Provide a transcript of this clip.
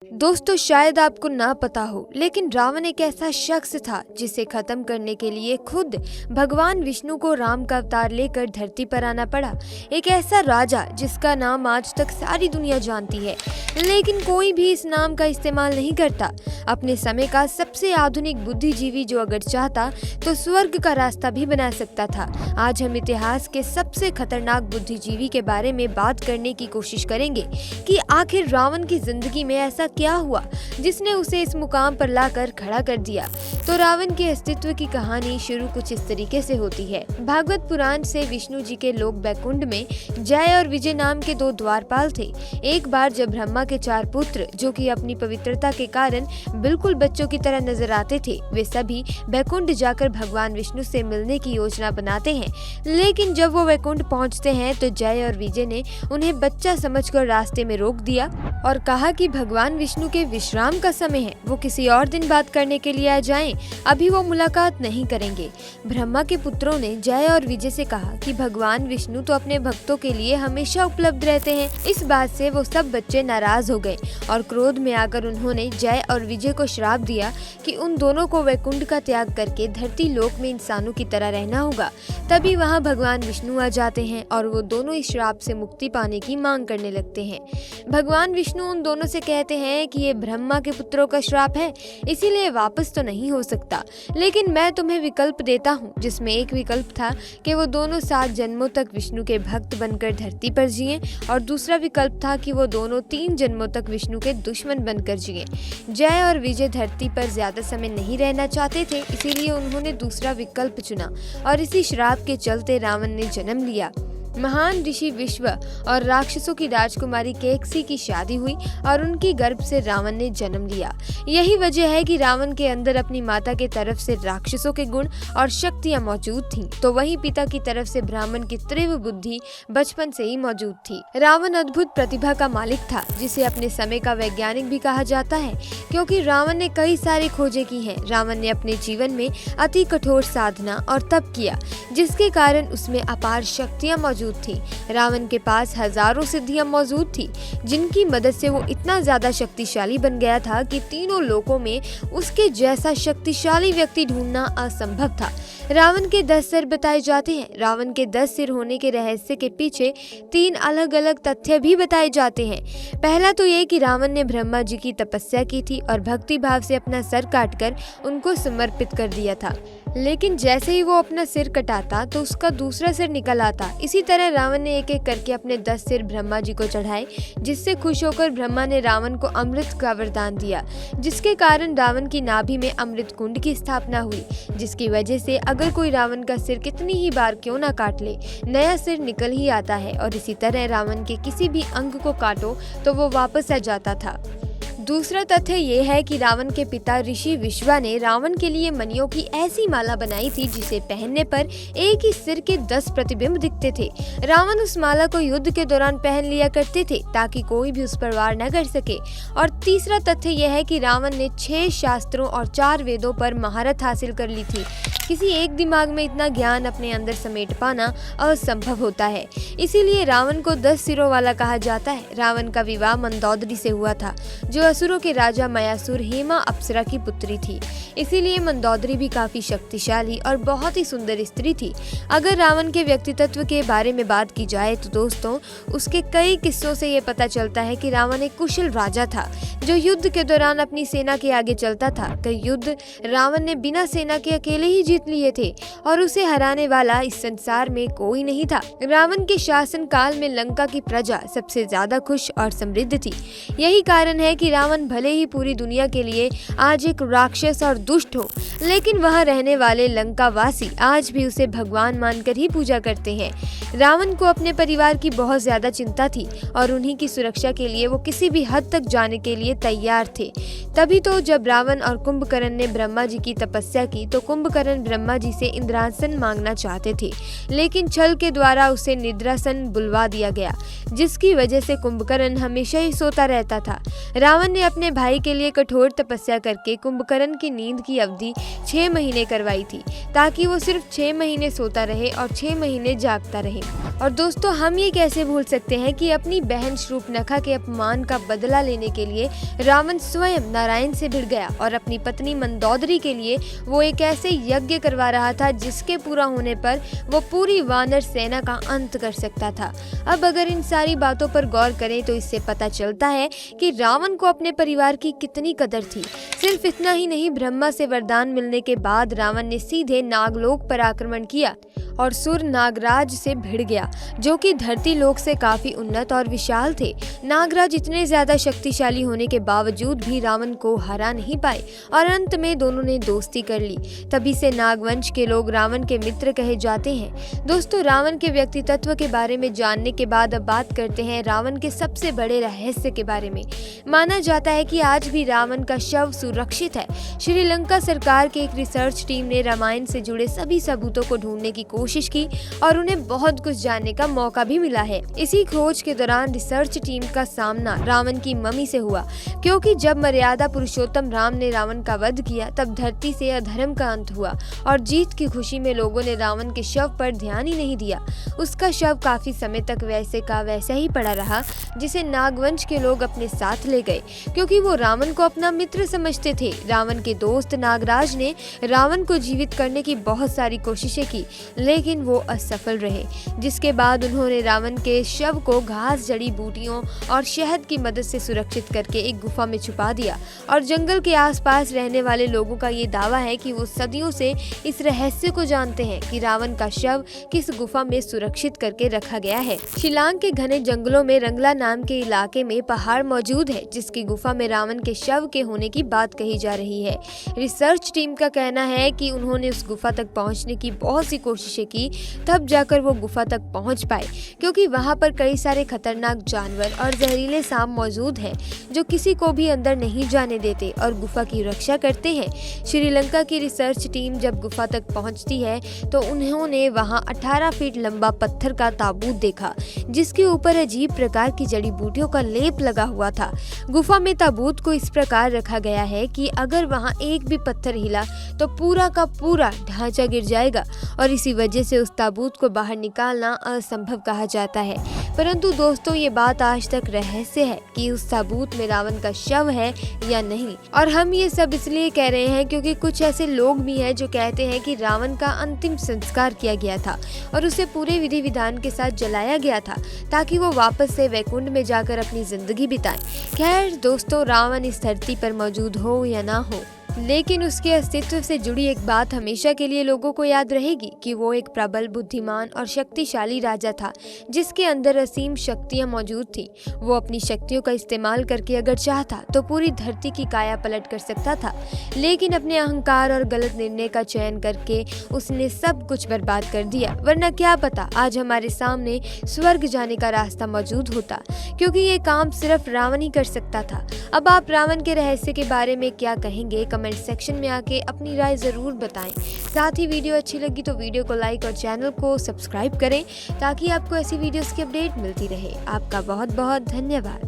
दोस्तों, शायद आपको ना पता हो, लेकिन रावण एक ऐसा शख्स था जिसे खत्म करने के लिए खुद भगवान विष्णु को राम का अवतार लेकर धरती पर आना पड़ा। एक ऐसा राजा जिसका नाम आज तक सारी दुनिया जानती है, लेकिन कोई भी इस नाम का इस्तेमाल नहीं करता। अपने समय का सबसे आधुनिक बुद्धिजीवी जो अगर चाहता तो स्वर्ग का रास्ता भी बना सकता था। आज हम इतिहास के सबसे खतरनाक बुद्धिजीवी के बारे में बात करने की कोशिश करेंगे कि आखिर रावण की जिंदगी में ऐसा क्या हुआ जिसने उसे इस मुकाम पर लाकर खड़ा कर दिया। तो रावण के अस्तित्व की कहानी शुरू कुछ इस तरीके से होती है। भागवत पुराण से विष्णु जी के लोक बैकुंठ में जय और विजय नाम के दो द्वारपाल थे। एक बार जब ब्रह्मा के 4 पुत्र, जो कि अपनी पवित्रता के कारण बिल्कुल बच्चों की तरह नजर आते थे, वे सभी बैकुंठ जाकर भगवान विष्णु से मिलने की योजना बनाते हैं। लेकिन जब वो बैकुंठ पहुंचते हैं तो जय और विजय ने उन्हें बच्चा समझकर रास्ते में रोक दिया और कहा कि भगवान विष्णु के विश्राम का समय है, वो किसी और दिन बात करने के लिए आ जाएं, अभी वो मुलाकात नहीं करेंगे। ब्रह्मा के पुत्रों ने जय और विजय से कहा कि भगवान विष्णु तो अपने भक्तों के लिए हमेशा उपलब्ध रहते हैं। इस बात से वो सब बच्चे नाराज हो गए और क्रोध में आकर उन्होंने जय और विजय को श्राप दिया कि उन दोनों को वैकुंठ का त्याग करके धरती लोक में इंसानों की तरह रहना होगा। तभी वहाँ भगवान विष्णु आ जाते हैं और वो दोनों इस श्राप से मुक्ति पाने की मांग करने लगते हैं। भगवान विष्णु उन दोनों से कहते हैं कि ये ब्रह्मा के पुत्रों का श्राप है, इसीलिए वापस तो नहीं हो सकता, लेकिन मैं तुम्हें विकल्प देता हूँ। जिसमें एक विकल्प था कि वो दोनों 7 जन्मों तक विष्णु के भक्त बनकर धरती पर जिएं, और दूसरा विकल्प था कि वो दोनों 3 जन्मों तक विष्णु के दुश्मन बनकर जिएं। जय और विजय धरती पर ज्यादा समय नहीं रहना चाहते थे, इसीलिए उन्होंने दूसरा विकल्प चुना और इसी श्राप के चलते रावण ने जन्म लिया। महान ऋषि विश्व और राक्षसों की राजकुमारी केकसी की शादी हुई और उनकी गर्भ से रावण ने जन्म लिया। यही वजह है कि रावण के अंदर अपनी माता के तरफ से राक्षसों के गुण और शक्तियां मौजूद थीं, तो वहीं पिता की तरफ से ब्राह्मण की तीव्र बुद्धि बचपन से ही मौजूद थी। रावण अद्भुत प्रतिभा का मालिक था, जिसे अपने समय का वैज्ञानिक भी कहा जाता है, क्योंकि रावण ने कई सारी खोजें की हैं। रावण ने अपने जीवन में अति कठोर साधना और तप किया, जिसके कारण उसमें अपार शक्तियां मौजूद थी। रावण के पास हजारों सिद्धियां मौजूद थी, जिनकी मदद से वो इतना ज्यादा शक्तिशाली बन गया था कि तीनों लोकों में उसके जैसा शक्तिशाली व्यक्ति ढूंढना असंभव था। रावण के 10 सिर बताए जाते हैं। रावण के 10 सिर होने के रहस्य के पीछे 3 अलग अलग तथ्य भी बताए जाते हैं। पहला तो ये कि रावण ने ब्रह्मा जी की तपस्या की थी और भक्ति भाव से अपना सर काटकर उनको समर्पित कर दिया था, लेकिन जैसे ही वो अपना सिर कटाता तो उसका दूसरा सिर निकल आता। इसी तरह रावण ने एक एक करके अपने 10 सिर ब्रह्मा जी को चढ़ाए, जिससे खुश होकर ब्रह्मा ने रावण को अमृत का वरदान दिया, जिसके कारण रावण की नाभि में अमृत कुंड की स्थापना हुई, जिसकी वजह से अगर कोई रावण का सिर कितनी ही बार क्यों ना काट ले, नया सिर निकल ही आता है। और इसी तरह रावण के किसी भी अंग को काटो तो वो वापस आ जाता था। दूसरा तथ्य ये है कि रावण के पिता ऋषि विश्वा ने रावण के लिए मणियों की ऐसी माला बनाई थी जिसे पहनने पर एक ही सिर के 10 प्रतिबिंब दिखते थे। रावण उस माला को युद्ध के दौरान पहन लिया करते थे ताकि कोई भी उस पर वार न कर सके। और तीसरा तथ्य यह है कि रावण ने 6 शास्त्रों और 4 वेदों पर महारत हासिल कर ली थी। किसी एक दिमाग में इतना ज्ञान अपने अंदर समेट पाना असंभव होता है, इसीलिए रावण को 10 सिरों वाला कहा जाता है। रावण का विवाह मंदोदरी से हुआ था, जो असुरों के राजा मयासुर हेमा अप्सरा की पुत्री थी। इसीलिए मंदोदरी भी काफी शक्तिशाली और बहुत ही सुंदर स्त्री थी। अगर रावण के व्यक्तित्व के बारे में बात की जाए तो दोस्तों, उसके कई किस्सों से ये पता चलता है कि रावण एक कुशल राजा था, जो युद्ध के दौरान अपनी सेना के आगे चलता था। कई युद्ध रावण ने बिना सेना के अकेले ही जीत लिए थे और उसे हराने वाला इस संसार में कोई नहीं था। रावण के शासन काल में लंका की प्रजा सबसे ज्यादा खुश और समृद्ध थी। यही कारण है कि रावण भले ही पूरी दुनिया के लिए आज एक राक्षस और दुष्ट हो, लेकिन वहां रहने वाले लंका वासी आज भी उसे भगवान मानकर ही पूजा करते हैं। रावण को अपने परिवार की बहुत ज्यादा चिंता थी और उन्हीं की सुरक्षा के लिए वो किसी भी हद तक जाने के लिए तैयार थे, तभी तो जब रावण और कुंभकर्ण ने ब्रह्मा जी की तपस्या की तो कुंभकर्ण ब्रह्मा जी से इंद्रासन मांगना चाहते थे, लेकिन छल के द्वारा उसे निद्रासन बुलवा दिया गया, जिसकी वजह से कुंभकर्ण हमेशा ही सोता रहता था। रावण ने अपने भाई के लिए कठोर तपस्या करके कुंभकर्ण की नींद की अवधि 6 महीने करवाई थी, ताकि वो सिर्फ 6 महीने सोता रहे और 6 महीने जागता रहे। और दोस्तों, हम ये कैसे भूल सकते हैं कि अपनी बहन शूर्पणखा के अपमान का बदला लेने के लिए रावण स्वयं नारायण से भिड़ गया और अपनी पत्नी मंदोदरी के लिए वो एक ऐसे यज्ञ करवा रहा था जिसके पूरा होने पर वो पूरी वानर सेना का अंत कर सकता था। अब अगर इन सारी बातों पर गौर करें तो इससे पता चलता है कि रावण को अपने परिवार की कितनी कदर थी। सिर्फ इतना ही नहीं, ब्रह्मा से वरदान मिलने के बाद रावण ने सीधे नागलोक पर आक्रमण किया और सुर नागराज से भिड़ गया, जो कि धरती लोक से काफी उन्नत और विशाल थे। नागराज इतने ज्यादा शक्तिशाली होने के बावजूद भी रावण को हरा नहीं पाए और अंत में दोनों ने दोस्ती कर ली। तभी से नागवंश के लोग रावण के मित्र कहे जाते हैं। दोस्तों, रावण के व्यक्तित्व के बारे में जानने के बाद अब बात करते हैं रावण के सबसे बड़े रहस्य के बारे में। माना जाता है कि आज भी रावण का शव सुरक्षित है। श्रीलंका सरकार की एक रिसर्च टीम ने रामायण से जुड़े सभी सबूतों को ढूंढने की कोशिश की और उन्हें बहुत कुछ जानने का मौका भी मिला है। इसी खोज के दौरान रिसर्च टीम का सामना रावण की मम्मी से हुआ, क्योंकि जब मर्यादा पुरुषोत्तम राम ने रावण का वध किया तब धरती से अधर्म का अंत हुआ और जीत की खुशी में लोगों ने रावण के शव पर ध्यान ही नहीं दिया। उसका शव काफी समय तक वैसे का वैसा ही पड़ा रहा, जिसे नागवंश के लोग अपने साथ ले गए, क्योंकि वो रावण को अपना मित्र समझते थे। रावण के दोस्त नागराज ने रावण को जीवित करने की बहुत सारी कोशिशें की, लेकिन वो असफल रहे, जिसके बाद उन्होंने रावण के शव को घास, जड़ी बूटियों और शहद की मदद से सुरक्षित करके एक गुफा में छुपा दिया। और जंगल के आसपास रहने वाले लोगों का ये दावा है कि वो सदियों से इस रहस्य को जानते हैं कि रावण का शव किस गुफा में सुरक्षित करके रखा गया है। शिलांग के घने जंगलों में रंगला नाम के इलाके में पहाड़ मौजूद है, जिसकी गुफा में रावण के शव के होने की बात कही जा रही है। रिसर्च टीम का कहना है कि उन्होंने उस गुफा तक पहुंचने की बहुत सी कोशिशें की, तब जाकर वो गुफा तक पहुंच पाए, क्योंकि वहां पर कई सारे खतरनाक जानवर और जहरीले सांप मौजूद हैं जो किसी को भी अंदर नहीं जाने देते और गुफा की रक्षा करते हैं। श्रीलंका की रिसर्च टीम जब गुफा तक पहुंचती है तो उन्होंने वहां 18 फीट लंबा पत्थर का ताबूत देखा, जिसके ऊपर अजीब प्रकार की जड़ी बूटियों का लेप लगा हुआ था। गुफा में ताबूत को इस प्रकार रखा गया है कि अगर वहां एक भी पत्थर हिला तो पूरा का पूरा ढांचा गिर जाएगा और इसी वजह से उस ताबूत को बाहर निकालना असंभव कहा जाता है। परंतु दोस्तों, ये बात आज तक रहस्य है कि उस ताबूत में रावण का शव है या नहीं। और हम ये सब इसलिए कह रहे हैं क्योंकि कुछ ऐसे लोग भी हैं जो कहते हैं कि रावण का अंतिम संस्कार किया गया था और उसे पूरे विधि विधान के साथ जलाया गया था, ताकि वो वापस से वैकुंठ में जाकर अपनी जिंदगी बिताए। खैर दोस्तों, रावण इस धरती पर मौजूद हो या ना हो, लेकिन उसके अस्तित्व से जुड़ी एक बात हमेशा के लिए लोगों को याद रहेगी कि वो एक प्रबल, बुद्धिमान और शक्तिशाली राजा था, जिसके अंदर असीम शक्तियां मौजूद थी। वो अपनी शक्तियों का इस्तेमाल करके अगर चाहता तो पूरी धरती की काया पलट कर सकता था, लेकिन अपने अहंकार और गलत निर्णय का चयन करके उसने सब कुछ बर्बाद कर दिया। वरना क्या पता आज हमारे सामने स्वर्ग जाने का रास्ता मौजूद होता, क्योंकि ये काम सिर्फ रावण ही कर सकता था। अब आप रावण के रहस्य के बारे में क्या कहेंगे? कमेंट सेक्शन में आके अपनी राय जरूर बताएं। साथ ही वीडियो अच्छी लगी तो वीडियो को लाइक और चैनल को सब्सक्राइब करें, ताकि आपको ऐसी वीडियोस की अपडेट मिलती रहे। आपका बहुत बहुत धन्यवाद।